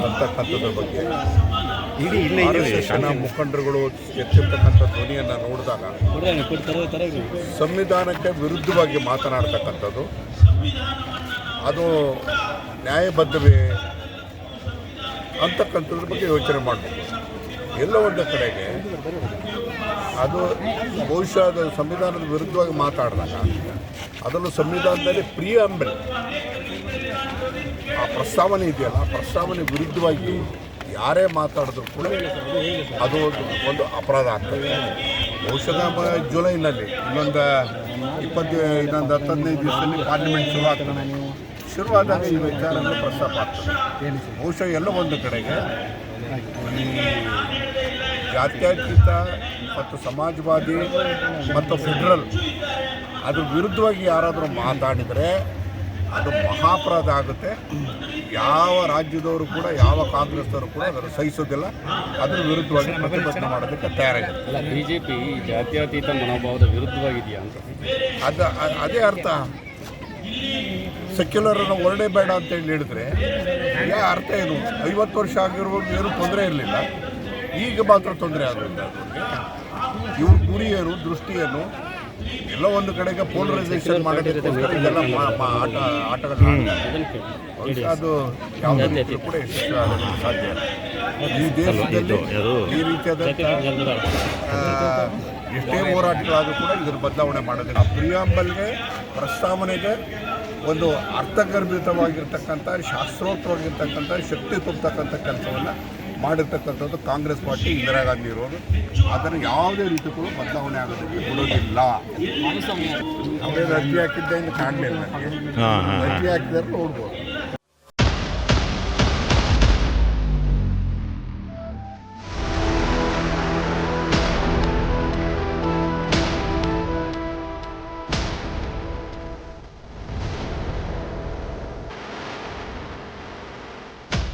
ಅಂತಕ್ಕಂಥದ್ರ ಬಗ್ಗೆ RSSನ ಮುಖಂಡರುಗಳು ಎತ್ತಿರ್ತಕ್ಕಂಥ ಧ್ವನಿಯನ್ನು ನೋಡಿದಾಗ ಸಂವಿಧಾನಕ್ಕೆ ವಿರುದ್ಧವಾಗಿ ಮಾತನಾಡ್ತಕ್ಕಂಥದ್ದು ಅದು ನ್ಯಾಯಬದ್ಧವೇ ಅಂತಕ್ಕಂಥದ್ರ ಬಗ್ಗೆ ಯೋಚನೆ ಮಾಡಬೇಕು. ಎಲ್ಲ ಒಂದು ಕಡೆಗೆ ಅದು ಬಹುಶಃ ಅದು ಸಂವಿಧಾನದ ವಿರುದ್ಧವಾಗಿ ಮಾತಾಡಿದಾಗ ಅದರಲ್ಲೂ ಸಂವಿಧಾನದಲ್ಲಿ ಪ್ರಿಯಾಂಬಲ್ ಆ ಪ್ರಸ್ತಾವನೆ ಇದೆಯಲ್ಲ, ಆ ಪ್ರಸ್ತಾವನೆ ವಿರುದ್ಧವಾಗಿ ಯಾರೇ ಮಾತಾಡಿದ್ರು ಕೂಡ ಅದು ಒಂದು ಅಪರಾಧ ಆಗ್ತದೆ. ಬಹುಶಃ ಜುಲೈನಲ್ಲಿ ಇನ್ನೊಂದು 10-15 ದಿವಸದಲ್ಲಿ ಪಾರ್ಲಿಮೆಂಟ್ ಶುರುವಾದಾಗ ಈ ವಿಚಾರಗಳು ಪ್ರಸ್ತಾಪ ಆಗ್ತದೆ. ಬಹುಶಃ ಎಲ್ಲ ಒಂದು ಕಡೆಗೆ ಈ ಜಾತ್ಯತೀತ ಮತ್ತು ಸಮಾಜವಾದಿ ಮತ್ತು ಫೆಡರಲ್ ಅದ್ರ ವಿರುದ್ಧವಾಗಿ ಯಾರಾದರೂ ಮಾತಾಡಿದರೆ ಅದು ಮಹಾಪರಾಧ ಆಗುತ್ತೆ. ಯಾವ ರಾಜ್ಯದವರು ಕೂಡ, ಯಾವ ಕಾಂಗ್ರೆಸ್ದವರು ಕೂಡ ಅದನ್ನು ಸಹಿಸೋದಿಲ್ಲ. ಅದ್ರ ವಿರುದ್ಧವಾಗಿ ಪ್ರತಿಭಟನೆ ಮಾಡೋದಕ್ಕೆ ತಯಾರಾಗಿದೆ. ಬಿಜೆಪಿ ಜಾತ್ಯತೀತ ಮನೋಭಾವದ ವಿರುದ್ಧವಾಗಿದೆಯಾ ಅಂತ ಅದೇ ಅರ್ಥ. ಸೆಕ್ಯುಲರನ್ನು ಹೊರಡೇ ಬೇಡ ಅಂತೇಳಿ ಹೇಳಿದ್ರೆ ಅರ್ಥ ಏನು? 50 ವರ್ಷ ಆಗಿರುವಾಗ ಏನೂ ತೊಂದರೆ ಇರಲಿಲ್ಲ, ಈಗ ಮಾತ್ರ ತೊಂದರೆ ಆಗುತ್ತೆ. ಇವ್ರ ಗುರಿ ಏನು, ದೃಷ್ಟಿ ಏನು? ಎಲ್ಲ ಒಂದು ಕಡೆಗೆ ಪೋಲರೈಸೇಷನ್ ಮಾಡೋದಕ್ಕೋಸ್ಕರ ಇದೆಲ್ಲ ಆಟಗಳು ಅದು ಯಾವುದೇ ಕೂಡ ಯಶಸ್ವಿ ಆಗೋದಕ್ಕೆ ಸಾಧ್ಯ ಇಲ್ಲ. ಈ ದೇಶದಲ್ಲಿ ಈ ರೀತಿಯಾದ ಎಷ್ಟೇ ಹೋರಾಟಗಳಾದರೂ ಕೂಡ ಇದನ್ನು ಬದಲಾವಣೆ ಮಾಡೋದಿಲ್ಲ. ಆ ಪ್ರಿಯಾಂಬಲ್ಗೆ, ಪ್ರಸ್ತಾವನೆಗೆ ಒಂದು ಅರ್ಥಗರ್ಭಿತವಾಗಿರ್ತಕ್ಕಂಥ, ಶಾಸ್ತ್ರೋಕ್ತವಾಗಿರ್ತಕ್ಕಂಥ, ಶಕ್ತಿ ತುಂಬತಕ್ಕಂಥ ಕೆಲಸವನ್ನು ಮಾಡಿರ್ತಕ್ಕಂಥದ್ದು ಕಾಂಗ್ರೆಸ್ ಪಾರ್ಟಿ, ಇಂದಿರಾ ಗಾಂಧಿ ಇರೋದು. ಅದನ್ನು ಯಾವುದೇ ರೀತಿ ಕೂಡ ಬದಲಾವಣೆ ಆಗೋದಕ್ಕೆ ಬಿಡೋದಿಲ್ಲ. ಅವರೇ ಅರ್ಜಿ ಹಾಕಿದ್ದೆ ಕಾಣಲಿಲ್ಲ, ನನಗೆ ಅರ್ಜಿ ಹಾಕಿದ್ರೆ ನೋಡ್ಬೋದು.